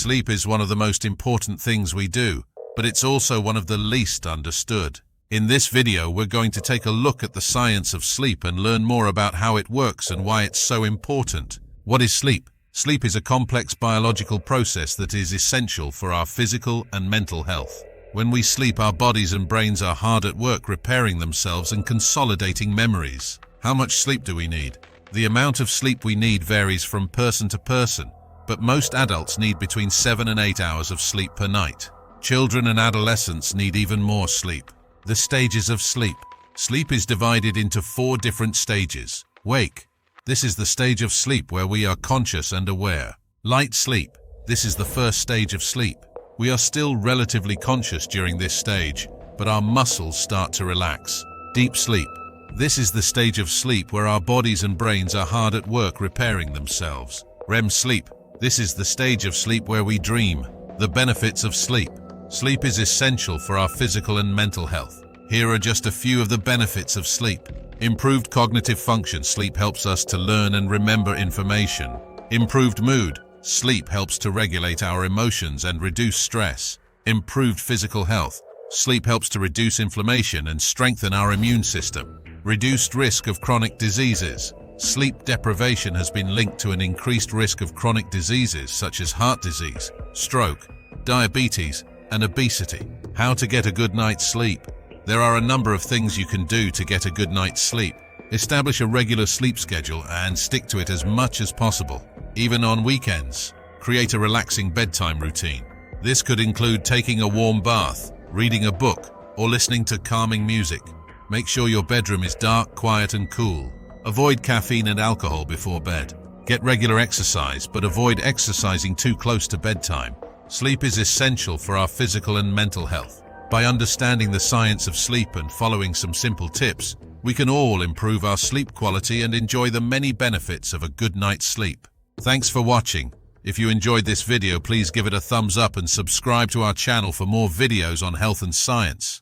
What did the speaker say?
Sleep is one of the most important things we do, but it's also one of the least understood. In this video, we're going to take a look at the science of sleep and learn more about how it works and why it's so important. What is sleep? Sleep is a complex biological process that is essential for our physical and mental health. When we sleep, our bodies and brains are hard at work repairing themselves and consolidating memories. How much sleep do we need? The amount of sleep we need varies from person to person, but most adults need between 7 and 8 hours of sleep per night. Children and adolescents need even more sleep. The stages of sleep. Sleep is divided into 4 different stages. Wake. This is the stage of sleep where we are conscious and aware. Light sleep. This is the first stage of sleep. We are still relatively conscious during this stage, but our muscles start to relax. Deep sleep. This is the stage of sleep where our bodies and brains are hard at work repairing themselves. REM sleep. This is the stage of sleep where we dream. The benefits of sleep. Sleep is essential for our physical and mental health. Here are just a few of the benefits of sleep. Improved cognitive function. Sleep helps us to learn and remember information. Improved mood. Sleep helps to regulate our emotions and reduce stress. Improved physical health. Sleep helps to reduce inflammation and strengthen our immune system. Reduced risk of chronic diseases. Sleep deprivation has been linked to an increased risk of chronic diseases such as heart disease, stroke, diabetes, and obesity. How to get a good night's sleep? There are a number of things you can do to get a good night's sleep. Establish a regular sleep schedule and stick to it as much as possible, even on weekends. Create a relaxing bedtime routine. This could include taking a warm bath, reading a book, or listening to calming music. Make sure your bedroom is dark, quiet, and cool. Avoid caffeine and alcohol before bed. Get regular exercise, but avoid exercising too close to bedtime. Sleep is essential for our physical and mental health. By understanding the science of sleep and following some simple tips, we can all improve our sleep quality and enjoy the many benefits of a good night's sleep. Thanks for watching. If you enjoyed this video, please give it a thumbs up and subscribe to our channel for more videos on health and science.